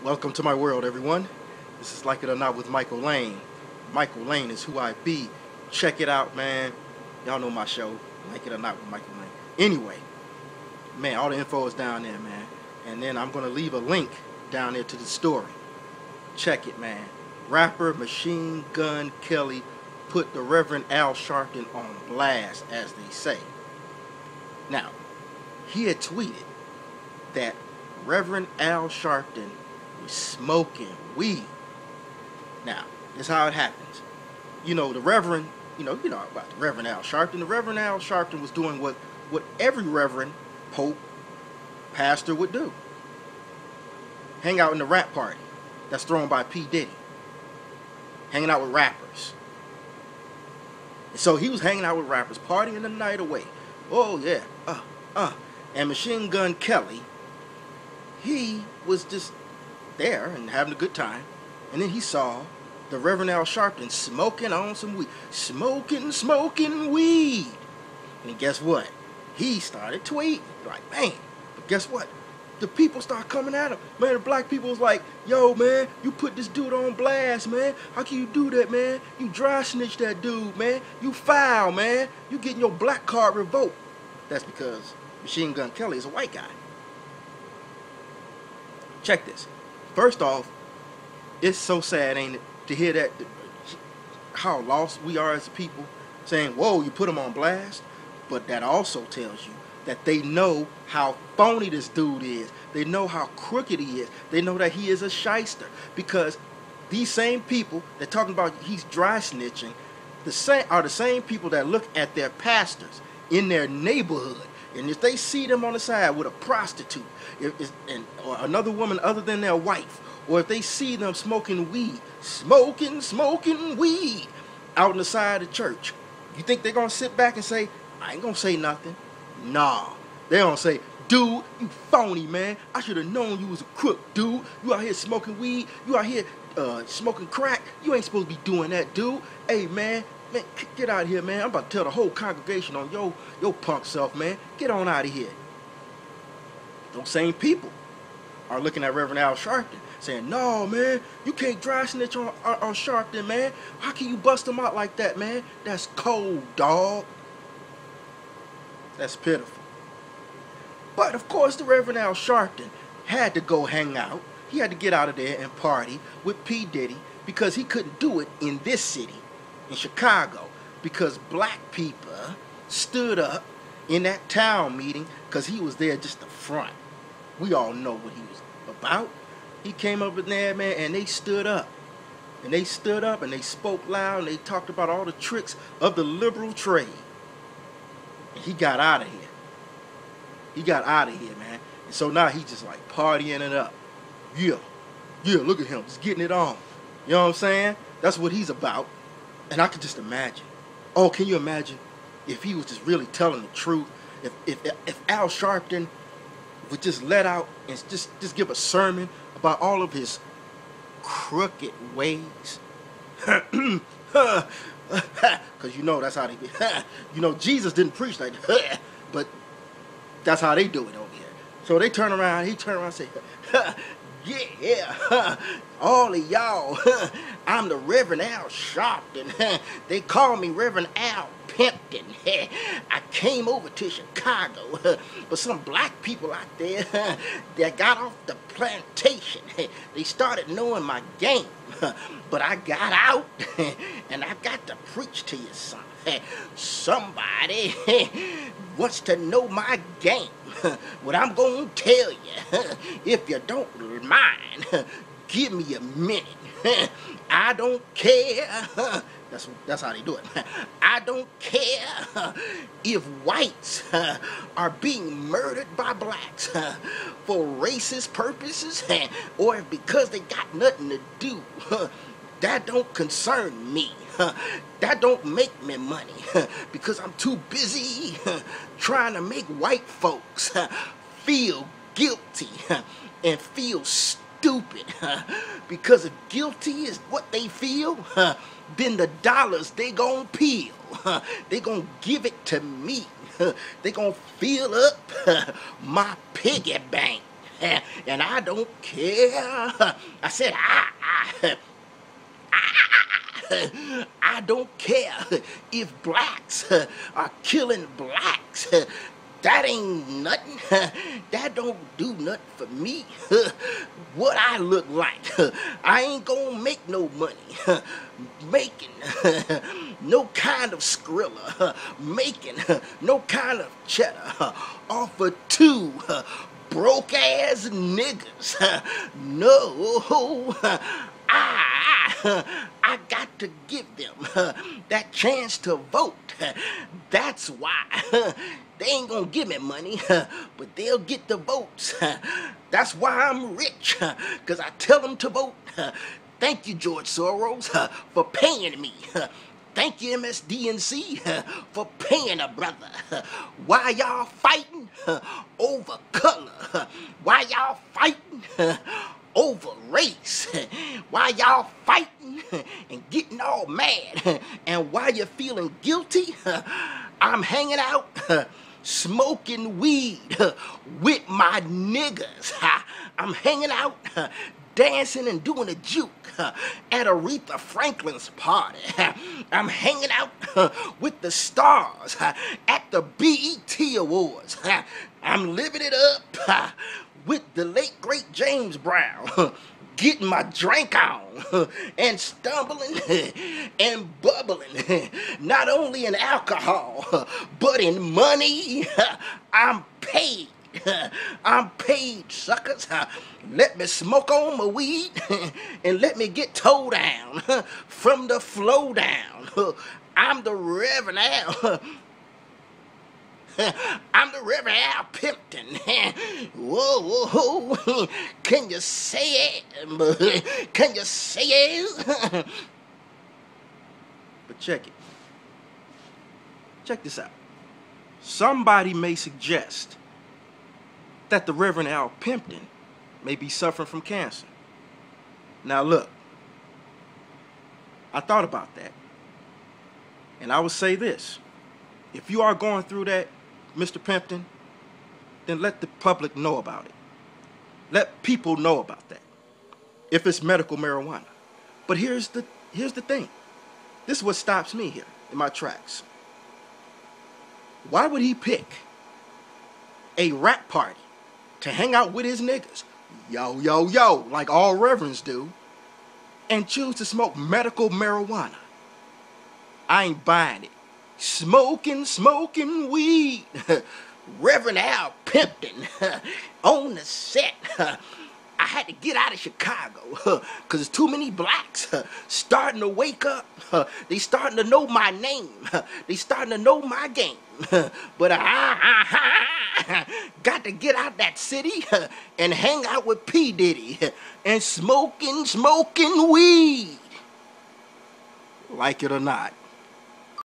Welcome to my world, everyone. This is Like It or Not with Michael Lane. Michael Lane is who I be. Check it out, man. Y'all know my show, Like It or Not with Michael Lane. Anyway, man, all the info is down there, man. And then I'm going to leave a link down there to the story. Check it, man. Rapper Machine Gun Kelly put the Reverend Al Sharpton on blast, as they say. Now, he had tweeted that Reverend Al Sharpton was smoking weed. Now, this is how it happens. You know, the Reverend, you know about the Reverend Al Sharpton. The Reverend Al Sharpton was doing what every Reverend, Pope, pastor would do. Hang out in the rap party that's thrown by P. Diddy. Hanging out with rappers. And so he was hanging out with rappers, partying the night away. Oh, yeah. And Machine Gun Kelly, he was just there and having a good time. And then he saw the Reverend Al Sharpton smoking on some weed. Smoking weed. And guess what? He started tweeting. Like, man, but guess what? The people start coming at him. Man, the black people was like, yo, man, you put this dude on blast, man. How can you do that, man? You dry snitch that dude, man. You foul, man. You getting your black card revoked. That's because Machine Gun Kelly is a white guy. Check this. First off, it's so sad, ain't it, to hear that, how lost we are as a people, saying, whoa, you put him on blast. But that also tells you that they know how phony this dude is. They know how crooked he is. They know that he is a shyster. Because these same people that talking about he's dry snitching, are the same people that look at their pastors in their neighborhood. And if they see them on the side with a prostitute, or another woman other than their wife, or if they see them smoking weed, smoking weed out on the side of the church, you think they're going to sit back and say, I ain't going to say nothing? Nah. They don't say, dude, you phony, man. I should have known you was a crook, dude. You out here smoking weed. You out here smoking crack. You ain't supposed to be doing that, dude. Hey, man, get out of here, man. I'm about to tell the whole congregation on your punk self, man. Get on out of here. Those same people are looking at Reverend Al Sharpton saying, no, man, you can't dry snitch on Sharpton, man. How can you bust him out like that, man? That's cold, dog. That's pitiful. But, of course, the Reverend Al Sharpton had to go hang out. He had to get out of there and party with P. Diddy because he couldn't do it in this city, in Chicago, because black people stood up in that town meeting because he was there just the front. We all know what he was about. He came up in there, man, and they stood up. And they stood up and they spoke loud and they talked about all the tricks of the liberal trade. And he got out of here. He got out of here, man. And so now he's just like partying it up. Yeah, look at him, just getting it on. You know what I'm saying? That's what he's about. And I could just imagine. Oh, can you imagine if he was just really telling the truth? If Al Sharpton would just let out and just give a sermon about all of his crooked ways. Because you know that's how they be. You know, Jesus didn't preach like that. But that's how they do it over here. So they turn around, he turn around and say, yeah, all of y'all, I'm the Reverend Al Sharpton. They call me Reverend Al Pimpton. I came over to Chicago, but some black people out there that got off the plantation, they started knowing my game. But I got out, and I got to preach to you something. Somebody wants to know my game. What I'm going to tell you, if you don't mind, give me a minute. I don't care. That's how they do it. I don't care if whites are being murdered by blacks for racist purposes or because they got nothing to do. That don't concern me. That don't make me money because I'm too busy trying to make white folks feel guilty and feel stupid. Because if guilty is what they feel, then the dollars they gonna peel. They gonna give it to me. They gonna fill up my piggy bank. and I don't care. I said, I don't care if blacks are killing blacks. That ain't nothing. That don't do nothing for me. What I look like, I ain't gonna make no money. Making no kind of Skrilla. Making no kind of cheddar off of two broke ass niggas. No, I got to give them that chance to vote. That's why. They ain't gonna give me money, but they'll get the votes. That's why I'm rich, because I tell them to vote. Thank you, George Soros, for paying me. Thank you, MSDNC, for paying a brother. Why y'all fighting over color? Why y'all fighting over race? Why y'all fighting and getting all mad? And why you feeling guilty? I'm hanging out smoking weed with my niggas. I'm hanging out dancing and doing a juke at Aretha Franklin's party. I'm hanging out with the stars at the BET Awards. I'm living it up with the late great James Brown, getting my drink on and stumbling and bubbling, not only in alcohol, but in money. I'm paid. I'm paid, suckers. Let me smoke on my weed and let me get towed down from the flow down. I'm the Reverend Al. I'm the Reverend Al Pimpton. Whoa, whoa, can you say it? Can you say it? But check it. Check this out. Somebody may suggest that the Reverend Al Pimpton may be suffering from cancer. Now look, I thought about that. And I would say this. If you are going through that, Mr. Pimpton, then let the public know about it. Let people know about that. If it's medical marijuana. But here's the thing. This is what stops me here in my tracks. Why would he pick a rap party to hang out with his niggas, yo, yo, yo, like all reverends do, and choose to smoke medical marijuana? I ain't buying it. Smoking weed. Reverend Al Pimpton on the set. I had to get out of Chicago because there's too many blacks starting to wake up. They starting to know my name. They starting to know my game. But I got to get out that city and hang out with P. Diddy and smoking weed. Like it or not.